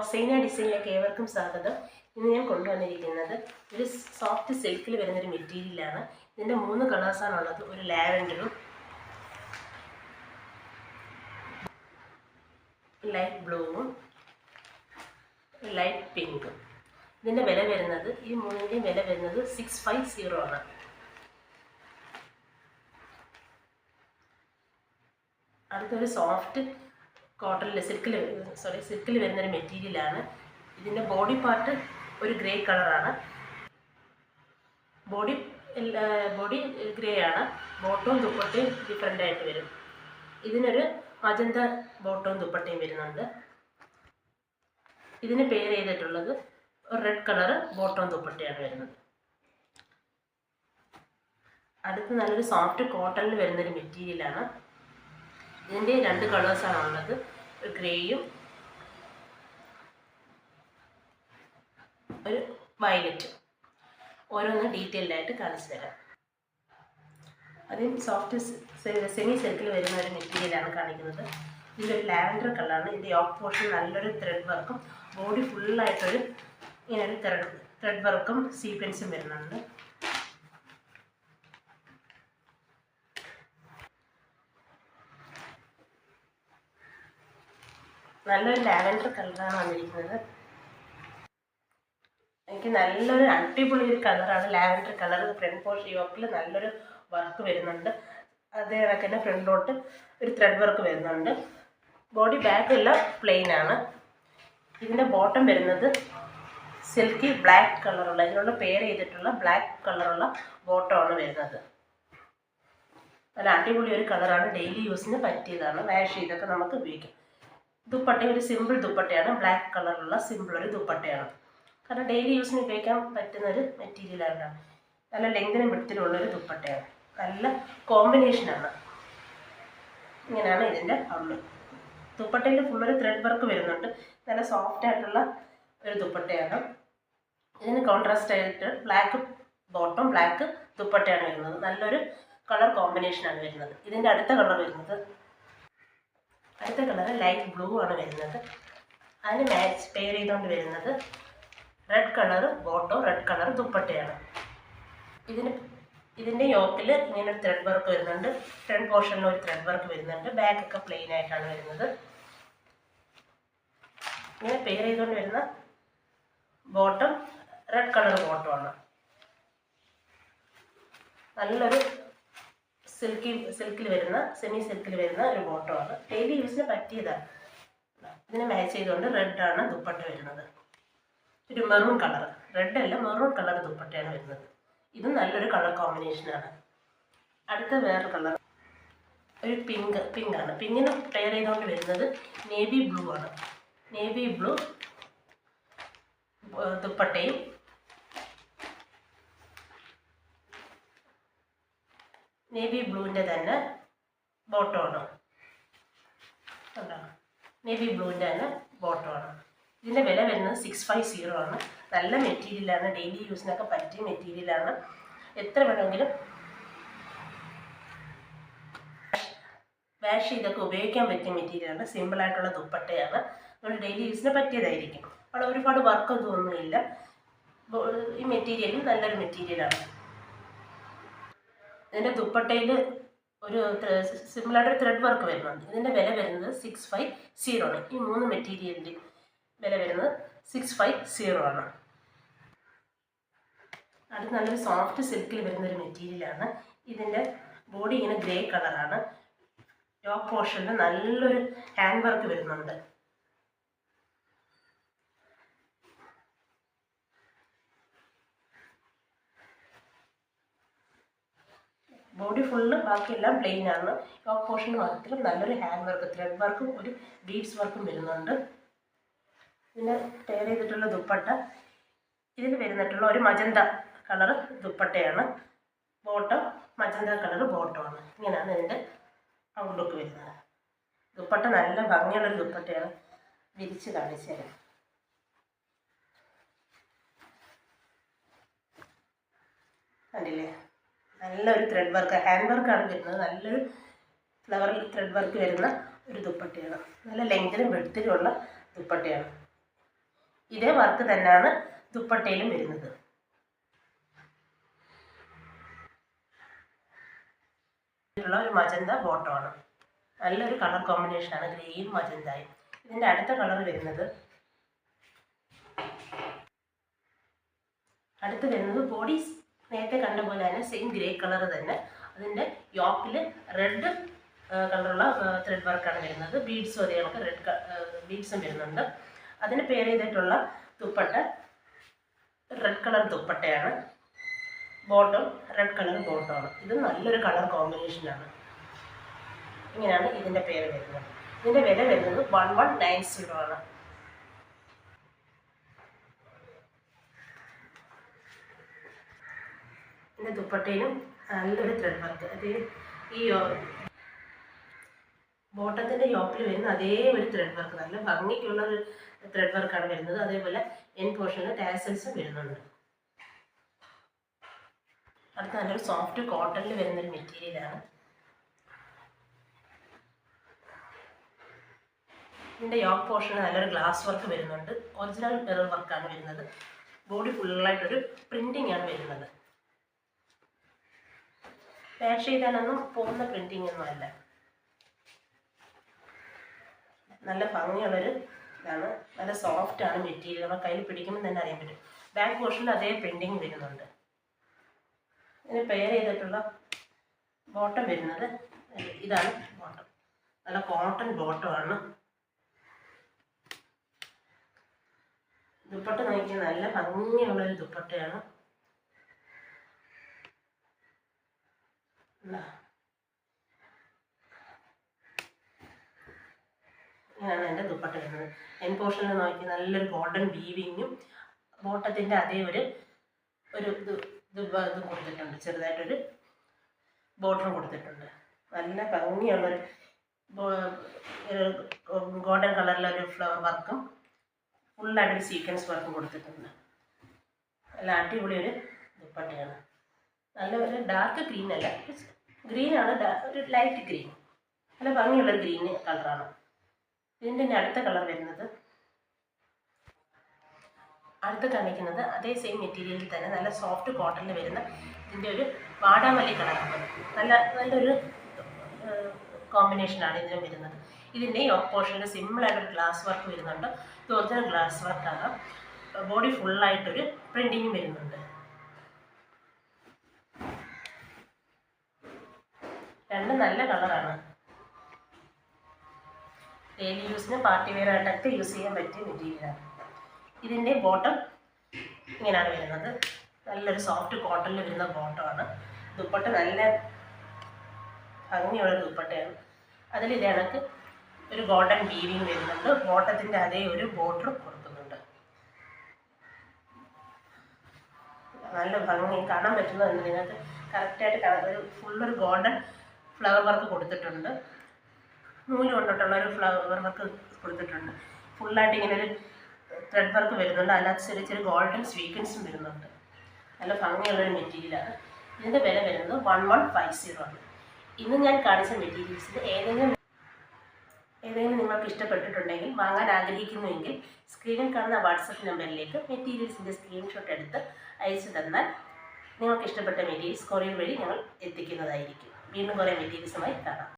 റോക്സൈന ഡിസൈനിലേക്ക് ഏവർക്കും സ്വാഗതം. ഇന്ന് ഞാൻ കൊണ്ടുവന്നിരിക്കുന്നത് ഒരു സോഫ്റ്റ് സിൽക്കിൽ വരുന്നൊരു മെറ്റീരിയലാണ്. ഇതിൻ്റെ 3 കളേഴ്സാണുള്ളത്. ഒരു ലാവൻഡറും ലൈറ്റ് ബ്ലൂവും ലൈറ്റ് പിങ്കും. ഇതിൻ്റെ വില വരുന്നത്, ഈ മൂന്നിൻ്റെയും വില വരുന്നത് 650 ആണ്. അടുത്തൊരു സോഫ്റ്റ് കോട്ടണിൽ സിൽക്കിൽ വരുന്നൊരു മെറ്റീരിയലാണ്. ഇതിൻ്റെ ബോഡി പാർട്ട് ഒരു ഗ്രേ കളറാണ്. ബോഡി ഗ്രേ ആണ്. ബോട്ടവും ദുപ്പട്ടയും ഡിഫറെൻ്റ് ആയിട്ട് വരും. ഇതിനൊരു മജന്ത ബോട്ടവും ദുപ്പട്ടയും വരുന്നുണ്ട്. ഇതിന് പെയർ ചെയ്തിട്ടുള്ളത് ഒരു റെഡ് കളർ ബോട്ടവും ദുപ്പട്ടയാണ് വരുന്നത്. അടുത്ത് നല്ലൊരു സോഫ്റ്റ് കോട്ടണിൽ വരുന്നൊരു മെറ്റീരിയലാണ്. ഇതിൻ്റെ 2 കളേഴ്സാണ് ഉള്ളത്, ഒരു ഗ്രേയും ഒരു വയലറ്റും. ഓരോന്ന് ഡീറ്റെയിൽഡായിട്ട് കാണിച്ചു തരാം. അതിന് സോഫ്റ്റ് സെമി സിൽക്കിൽ വരുന്ന ഒരു മെറ്റീരിയലാണ് കാണിക്കുന്നത്. ഇതിൻ്റെ ഒരു ലാവൻഡർ കളറാണ്. ഇതിൻ്റെ യോക്ക് പോർഷൻ നല്ലൊരു ത്രെഡ് വർക്കും ബോഡി ഫുള്ളായിട്ടൊരു ഇങ്ങനൊരു ത്രെഡ് വർക്കും സീക്വൻസും വരുന്നുണ്ട്. നല്ലൊരു ലാവൻഡർ കളറാണ് വന്നിരിക്കുന്നത്. എനിക്ക് നല്ലൊരു അടിപൊളി ഒരു കളറാണ് ലാവൻഡർ കളർ. ഫ്രണ്ട് പോർഷൻ യോക്കിൽ നല്ലൊരു വർക്ക് വരുന്നുണ്ട്. അതേ കണക്ക് തന്നെ ഫ്രണ്ടിലോട്ട് ഒരു ത്രെഡ് വർക്ക് വരുന്നുണ്ട്. ബോഡി ബാക്കെല്ലാം പ്ലെയിൻ ആണ്. ഇതിൻ്റെ ബോട്ടം വരുന്നത് സിൽക്കി ബ്ലാക്ക് കളറുള്ള, ഇതിനുള്ള പെയർ ചെയ്തിട്ടുള്ള ബ്ലാക്ക് കളറുള്ള ബോട്ടമാണ് വരുന്നത്. നല്ല അടിപൊളി ഒരു കളറാണ്. ഡെയിലി യൂസിന് പറ്റിയതാണ്. വാഷ് ചെയ്തൊക്കെ നമുക്ക് ഉപയോഗിക്കാം. ദുപ്പട്ട ഒരു സിമ്പിൾ ദുപ്പട്ടയാണ്. ബ്ലാക്ക് കളറുള്ള സിമ്പിൾ ഒരു ദുപ്പട്ടയാണ്. കാരണം ഡെയിലി യൂസിന് ഉപയോഗിക്കാൻ പറ്റുന്ന ഒരു മെറ്റീരിയലാണ്. നല്ല ലെങ്തിനും വിടത്തിലുള്ളൊരു ദുപ്പട്ടയാണ്. നല്ല കോമ്പിനേഷനാണ്. ഇങ്ങനെയാണ് ഇതിൻ്റെ ഉള്ളു. ദുപ്പട്ടയിൽ ഫുള്ളൊരു ത്രെഡ് വർക്ക് വരുന്നുണ്ട്. നല്ല സോഫ്റ്റ് ആയിട്ടുള്ള ഒരു ദുപ്പട്ടയാണ്. ഇതിന് കോൺട്രാസ്റ്റ് ആയിട്ട് ബ്ലാക്ക് ബോട്ടം ബ്ലാക്ക് ദുപ്പട്ടയാണ് വരുന്നത്. നല്ലൊരു കളർ കോമ്പിനേഷനാണ് വരുന്നത്. ഇതിൻ്റെ അടുത്ത കളർ ലൈറ്റ് ബ്ലൂ ആണ് വരുന്നത്. അതിന് മാച്ച് പെയർ ചെയ്തുകൊണ്ട് വരുന്നത് റെഡ് കളർ ബോട്ടോ റെഡ് കളർ ദുപ്പട്ടയാണ്. ഇതിൻ്റെ യോക്കിൽ ഇങ്ങനെ ഒരു ത്രെഡ് വർക്ക് വരുന്നുണ്ട്. ഫ്രണ്ട് പോർഷനിൽ ഒരു ത്രെഡ് വർക്ക് വരുന്നുണ്ട്. ബാക്കൊക്കെ പ്ലെയിൻ ആയിട്ടാണ് വരുന്നത്. ഇങ്ങനെ പെയർ ചെയ്തുകൊണ്ട് വരുന്ന ബോട്ടം റെഡ് കളർ ബോട്ടമാണ്. നല്ലൊരു സിൽക്കിൽ വരുന്ന സെമി സിൽക്കിൽ വരുന്ന ഒരു ബോട്ടമാണ്. ഡെയിലി യൂസിന് പറ്റിയതാണ്. ഇതിനെ മാച്ച് ചെയ്തുകൊണ്ട് റെഡാണ് ദുപ്പട്ട വരുന്നത്. ഒരു മെറൂൺ കളർ, റെഡ് അല്ല മെറൂൺ കളർ ദുപ്പട്ടയാണ് വരുന്നത്. ഇത് നല്ലൊരു കളർ കോമ്പിനേഷനാണ്. അടുത്ത വേറൊരു കളർ ഒരു പിങ്കാണ്. പിങ്കിന് പെയർ ചെയ്തുകൊണ്ട് വരുന്നത് നേവി ബ്ലൂ ആണ്. നേവി ബ്ലൂ ദുപ്പട്ടയും നേവി ബ്ലൂവിൻ്റെ തന്നെ ബോട്ടമാണ്. നേവി ബ്ലൂവിൻ്റെ തന്നെ ബോട്ടമാണ്. ഇതിൻ്റെ വില വരുന്നത് 650 ആണ്. നല്ല മെറ്റീരിയലാണ്. ഡെയിലി യൂസിനൊക്കെ പറ്റിയ മെറ്റീരിയലാണ്. എത്ര വേണമെങ്കിലും വാഷ് ചെയ്തൊക്കെ ഉപയോഗിക്കാൻ പറ്റിയ മെറ്റീരിയലാണ്. സിമ്പിളായിട്ടുള്ള ദുപ്പട്ടയാണ്. നമ്മൾ ഡെയിലി യൂസിന് പറ്റിയതായിരിക്കും. അവിടെ ഒരുപാട് വർക്കൊന്നും ഒന്നുമില്ല. ഈ മെറ്റീരിയലും നല്ലൊരു മെറ്റീരിയലാണ്. ഇതിൻ്റെ ദുപ്പട്ടയിൽ ഒരു സിമ്പിളായിട്ടൊരു ത്രെഡ് വർക്ക് വരുന്നുണ്ട്. ഇതിൻ്റെ വില വരുന്നത് 650 ആണ്. ഈ 3 മെറ്റീരിയലിൻ്റെ വില വരുന്നത് 650 ആണ്. അടുത്ത് നല്ലൊരു സോഫ്റ്റ് സിൽക്കിൽ വരുന്നൊരു മെറ്റീരിയലാണ്. ഇതിൻ്റെ ബോഡി ഇങ്ങനെ ഗ്രേ കളറാണ്. ടോപ്പ് പോർഷനിൽ നല്ലൊരു ഹാൻഡ് വർക്ക് വരുന്നുണ്ട്. ബോഡി ഫുള്ള് ബാക്കിയെല്ലാം പ്ലെയിൻ ആണ്. ടോപ്പ് പോർഷൻ മാത്രം നല്ലൊരു ഹാൻഡ് വർക്ക് ത്രെഡ് വർക്കും ഒരു ബീഡ്സ് വർക്കും വരുന്നുണ്ട്. പിന്നെ പെയർ ചെയ്തിട്ടുള്ള ദുപ്പട്ട ഇതിന് വരുന്നിട്ടുള്ള ഒരു മജന്ത കളർ ദുപ്പട്ടയാണ്. ബോട്ടം മജന്ത കളർ ബോട്ടമാണ്. ഇങ്ങനെയാണ് ഇതിൻ്റെ ഔട്ട്ലുക്ക് വരുന്നത്. ദുപ്പട്ട നല്ല ഭംഗിയുള്ളൊരു ദുപ്പട്ടയാണ്. വിരിച്ച് കാണിച്ചു തരാം. കണ്ടില്ലേ? നല്ലൊരു ത്രെഡ് വർക്ക് ഹാൻഡ് വർക്കാണ് വരുന്നത്. നല്ലൊരു ഫ്ലവറിൽ ത്രെഡ് വർക്ക് വരുന്ന ഒരു ദുപ്പട്ടയാണ്. നല്ല ലെങ്തിലും വെടുത്തിലുമുള്ള ദുപ്പട്ടയാണ്. ഇതേ വർക്ക് തന്നെയാണ് ദുപ്പട്ടയിലും വരുന്നത്. ഒരു മജന്ത ബോട്ടമാണ്. നല്ലൊരു കളർ കോമ്പിനേഷനാണ്, ഗ്രീൻ മജന്തയും. ഇതിൻ്റെ അടുത്ത കളർ വരുന്നത് ബോഡി നേരത്തെ കണ്ട പോലെ തന്നെ സെയിം ഗ്രേ കളർ തന്നെ. അതിൻ്റെ യോക്കിൽ റെഡ് കളറുള്ള ത്രെഡ് വർക്കാണ് വരുന്നത്. ബീഡ്സും അതേ കണക്ക് റെഡ് ബീഡ്സും വരുന്നുണ്ട്. അതിന് പെയർ ചെയ്തിട്ടുള്ള ദുപ്പട്ട റെഡ് കളർ ദുപ്പട്ടയാണ്. ബോട്ടം റെഡ് കളർ ബോട്ടമാണ്. ഇത് നല്ലൊരു കളർ കോമ്പിനേഷനാണ്. ഇങ്ങനെയാണ് ഇതിൻ്റെ പേര് വരുന്നത്. ഇതിൻ്റെ വില വരുന്നത് 1190 ആണ്. ഇതിൻ്റെ ദുപ്പട്ടയിലും നല്ലൊരു ത്രെഡ് വർക്ക്. അത് ഈ ബോട്ടത്തിൻ്റെ യോക്കിൽ വരുന്ന അതേ ഒരു ത്രെഡ് വർക്ക്, നല്ല ഭംഗിക്കുള്ളൊരു ത്രെഡ് വർക്കാണ് വരുന്നത്. അതേപോലെ എൻ പോർഷനിൽ ടാസൽസും വരുന്നുണ്ട്. അടുത്ത നല്ലൊരു സോഫ്റ്റ് കോട്ടണിൽ വരുന്നൊരു മെറ്റീരിയലാണ്. ഇതിൻ്റെ യോക്ക് പോർഷന് നല്ലൊരു ഗ്ലാസ് വർക്ക് വരുന്നുണ്ട്. ഒറിജിനൽ മിറർ വർക്കാണ് വരുന്നത്. ബോഡി ഫുള്ളായിട്ടൊരു പ്രിൻറ്റിംഗ് ആണ് വരുന്നത്. വാഷ് ചെയ്താലൊന്നും പോകുന്ന പ്രിൻറ്റിംഗ് ഒന്നും അല്ല. നല്ല ഭംഗിയുള്ളൊരു ഇതാണ്. നല്ല സോഫ്റ്റാണ് മെറ്റീരിയൽ. നമ്മൾ കയ്യിൽ പിടിക്കുമ്പോൾ തന്നെ അറിയാൻ പറ്റും. ബാക്ക് പോർഷനിൽ അതേ പ്രിൻറ്റിങ് വരുന്നുണ്ട്. ഇതിന് പെയർ ചെയ്തിട്ടുള്ള ബോട്ടം വരുന്നത് ഇതാണ് ബോട്ടം. നല്ല കോട്ടൺ ബോട്ടമാണ്. ദുപ്പട്ട നോക്കിയാൽ നല്ല ഭംഗിയുള്ളൊരു ദുപ്പട്ടയാണ്. ഇങ്ങനെയാണ് എൻ്റെ ദുപ്പട്ട വരുന്നത്. എൻ പോർഷനിൽ നോക്കി നല്ലൊരു ഗോൾഡൻ വീവിങ്ങും ബോട്ടത്തിൻ്റെ അതേ ഒരു ഇത് കൊടുത്തിട്ടുണ്ട്. ചെറുതായിട്ടൊരു ബോർഡർ കൊടുത്തിട്ടുണ്ട്. നല്ല ഭംഗിയുള്ളൊരു ഗോൾഡൻ കളറിലൊരു ഫ്ലവർ വർക്കും ഫുള്ളായിട്ടൊരു സീക്വൻസ് വർക്കും കൊടുത്തിട്ടുണ്ട്. നല്ല അടിപൊളി ഒരു ദുപ്പട്ടയാണ്. നല്ല ഒരു ഡാർക്ക് ഗ്രീൻ അല്ല, ഗ്രീനാണ്, ഒരു ലൈറ്റ് ഗ്രീൻ. നല്ല ഭംഗിയുള്ളൊരു ഗ്രീൻ കളറാണ്. ഇതിൻ്റെ അടുത്ത കളർ വരുന്നത്, അടുത്ത് കാണിക്കുന്നത് അതേ സെയിം മെറ്റീരിയലിൽ തന്നെ നല്ല സോഫ്റ്റ് കോട്ടണിൽ വരുന്ന ഇതിൻ്റെ ഒരു വാടാമല്ലി കളറാണ്. നല്ലൊരു കോമ്പിനേഷനാണ് ഇതിനും വരുന്നത്. ഇതിൻ്റെ യോക്ക് പോർഷനിൽ സിമ്പിളായിട്ടൊരു ഗ്ലാസ് വർക്ക് വരുന്നുണ്ട്. ഇത് ഒറിജിനൽ ഗ്ലാസ് വർക്കാണ്. ബോഡി ഫുള്ളായിട്ടൊരു പ്രിൻറ്റിങ്ങും വരുന്നുണ്ട്. രണ്ടും നല്ല കളറാണ്. ഡെയിലി യൂസിന് പാർട്ടി വെയർ ആയിട്ടൊക്കെ യൂസ് ചെയ്യാൻ പറ്റിയ മെറ്റീരിയലാണ്. ഇതിൻ്റെ ബോട്ടം ഇങ്ങനെയാണ് വരുന്നത്. നല്ലൊരു സോഫ്റ്റ് കോട്ടണിൽ വരുന്ന ബോട്ടമാണ്. ദുപ്പട്ട നല്ല ഭംഗിയുള്ളൊരു ദുപ്പട്ടയാണ്. അതിൽ ഇതേ കണക്ക് ഒരു ഗോൾഡൻ വീവിങ് വരുന്നുണ്ട്. ബോട്ടത്തിൻ്റെ അതേ ഒരു ബോർഡർ കൊടുക്കുന്നുണ്ട്. നല്ല ഭംഗി കാണാൻ പറ്റുന്നതുണ്ട് നിങ്ങൾക്ക്. കറക്റ്റായിട്ട് ഒരു ഫുള്ളൊരു ഗോൾഡൻ ഫ്ലവർ വർക്ക് കൊടുത്തിട്ടുണ്ട്. നൂല് കൊണ്ടിട്ടുള്ള ഒരു ഫ്ലവർ വർക്ക് കൊടുത്തിട്ടുണ്ട്. ഫുള്ളായിട്ട് ഇങ്ങനെ ഒരു ത്രെഡ് വർക്ക് വരുന്നുണ്ട്. അല്ലാത്ത ചെറിയ ചെറിയ ഗോൾഡൻ സ്വീക്വൻസും വരുന്നുണ്ട്. നല്ല ഭംഗിയുള്ളൊരു മെറ്റീരിയലാണ്. ഇതിൻ്റെ വില വരുന്നത് 1150 ആണ്. ഇന്ന് ഞാൻ കാണിച്ച മെറ്റീരിയൽസിൽ ഏതെങ്കിലും നിങ്ങൾക്ക് ഇഷ്ടപ്പെട്ടിട്ടുണ്ടെങ്കിൽ, വാങ്ങാൻ ആഗ്രഹിക്കുന്നുവെങ്കിൽ സ്ക്രീനിൽ കാണുന്ന വാട്സപ്പ് നമ്പറിലേക്ക് മെറ്റീരിയൽസിൻ്റെ സ്ക്രീൻഷോട്ട് എടുത്ത് അയച്ചു തന്നാൽ നിങ്ങൾക്ക് ഇഷ്ടപ്പെട്ട മെറ്റീരിയൽസ് കൊറിയർ വഴി ഞങ്ങൾ എത്തിക്കുന്നതായിരിക്കും. വീണ്ടും കുറേ മെറ്റീരിയൽസുമായി കാണാം.